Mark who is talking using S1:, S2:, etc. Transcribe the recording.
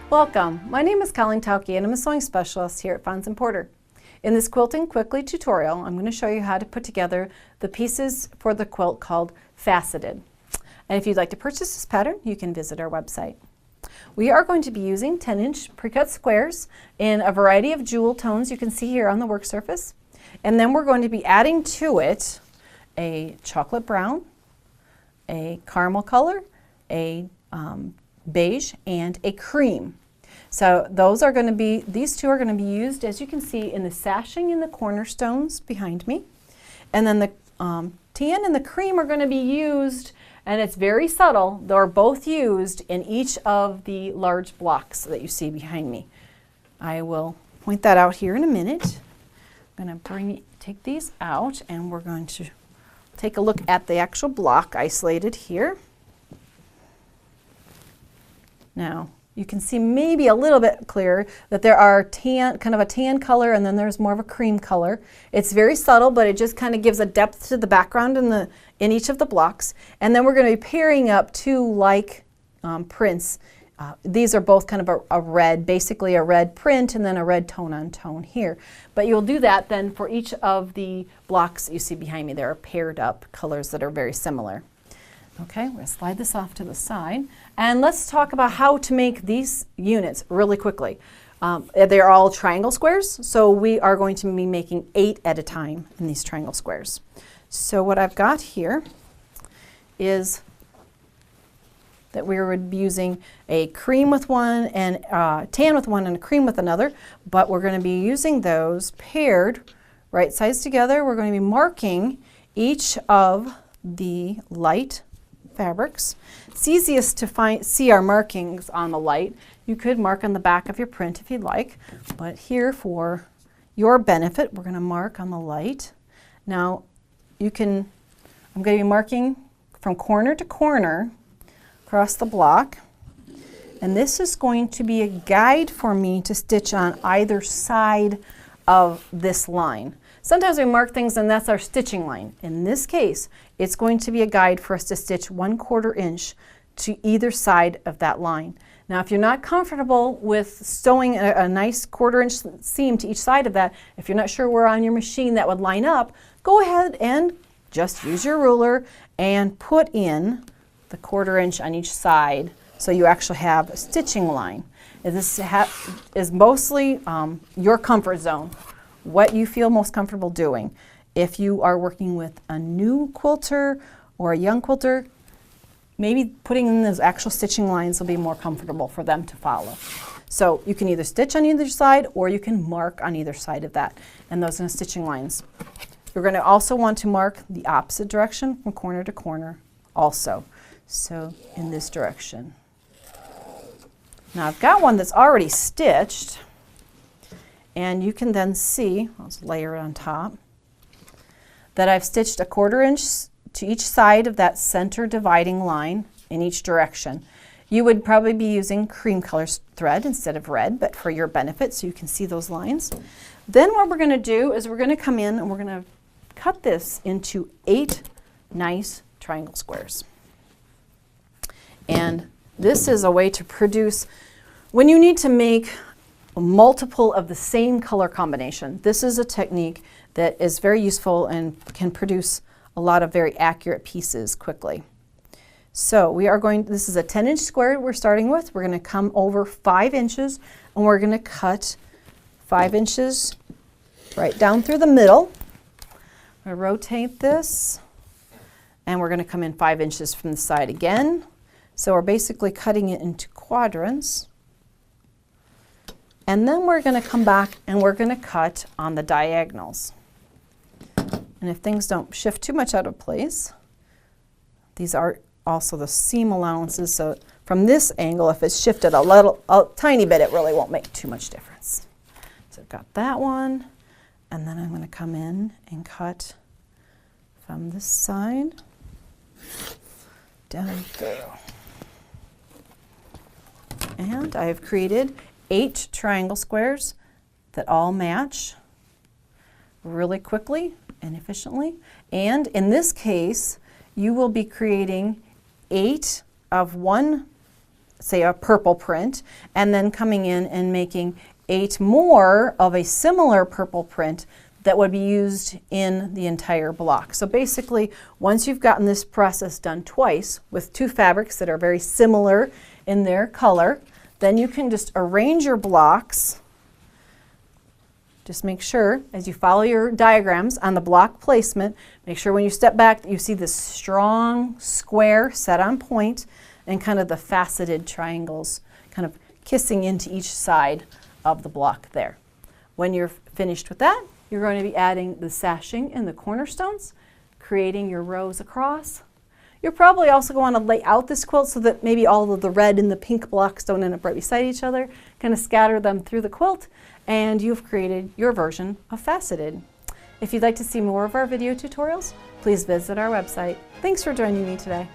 S1: Welcome, my name is Colleen Tauke and I'm a sewing specialist here at Fons and Porter. In this Quilting Quickly tutorial, I'm going to show you how to put together the pieces for the quilt called Faceted. And if you'd like to purchase this pattern, you can visit our website. We are going to be using 10-inch pre-cut squares in a variety of jewel tones you can see here on the work surface. And then we're going to be adding to it a chocolate brown, a caramel color, a beige, and a cream. So those are going to be, these two are going to be used, as you can see, in the sashing in the cornerstones behind me. And then the tan and the cream are going to be used, and it's very subtle, they're both used in each of the large blocks that you see behind me. I will point that out here in a minute. I'm going to take these out, and we're going to take a look at the actual block isolated here. Now, you can see maybe a little bit clearer that there are tan, kind of a tan color, and then there's more of a cream color. It's very subtle, but it just kind of gives a depth to the background in each of the blocks. And then we're going to be pairing up two like prints. These are both kind of a red, basically a red print, and then a red tone on tone here. But you'll do that then for each of the blocks you see behind me. There are paired up colors that are very similar. Okay, we're going to slide this off to the side, and let's talk about how to make these units really quickly. They're all triangle squares, so we are going to be making 8 at a time in these triangle squares. So what I've got here is that we would be using a cream with one and tan with one and a cream with another, but we're going to be using those paired right sides together. We're going to be marking each of the light fabrics. It's easiest to see our markings on the light. You could mark on the back of your print if you'd like, but here for your benefit, we're going to mark on the light. Now, I'm going to be marking from corner to corner across the block, and this is going to be a guide for me to stitch on either side of this line. Sometimes we mark things and that's our stitching line. In this case, it's going to be a guide for us to stitch 1/4 inch to either side of that line. Now, if you're not comfortable with sewing a nice 1/4 inch seam to each side of that, if you're not sure where on your machine that would line up, go ahead and just use your ruler and put in the 1/4 inch on each side so you actually have a stitching line. This is mostly your comfort zone, what you feel most comfortable doing. If you are working with a new quilter or a young quilter, maybe putting in those actual stitching lines will be more comfortable for them to follow. So you can either stitch on either side or you can mark on either side of that, and those are the stitching lines. You're going to also want to mark the opposite direction from corner to corner also. So in this direction. Now I've got one that's already stitched, and you can then see, I'll just layer it on top, that I've stitched 1/4 inch to each side of that center dividing line in each direction. You would probably be using cream color thread instead of red, but for your benefit so you can see those lines. Then what we're going to do is we're going to come in and we're going to cut this into 8 nice triangle squares. And this is a way to produce, when you need to make multiple of the same color combination, this is a technique that is very useful and can produce a lot of very accurate pieces quickly. So we are going, this is a 10-inch square we're starting with. We're going to come over 5 inches and we're going to cut 5 inches right down through the middle. I'm going to rotate this and we're going to come in 5 inches from the side again. So we're basically cutting it into quadrants. And then we're going to come back and we're going to cut on the diagonals. And if things don't shift too much out of place, these are also the seam allowances. So from this angle, if it's shifted a tiny bit, it really won't make too much difference. So I've got that one, and then I'm going to come in and cut from this side down through. And I have created 8 triangle squares that all match really quickly and efficiently. And in this case, you will be creating 8 of one say a purple print, and then coming in and making 8 more of a similar purple print that would be used in the entire block. So basically, once you've gotten this process done twice with 2 fabrics that are very similar in their color, then you can just arrange your blocks. Just make sure, as you follow your diagrams on the block placement, make sure when you step back that you see this strong square set on point and kind of the faceted triangles kind of kissing into each side of the block there. When you're finished with that, you're going to be adding the sashing and the cornerstones, creating your rows across. You'll probably also want to lay out this quilt so that maybe all of the red and the pink blocks don't end up right beside each other. Kind of scatter them through the quilt, and you've created your version of faceted. If you'd like to see more of our video tutorials, please visit our website. Thanks for joining me today.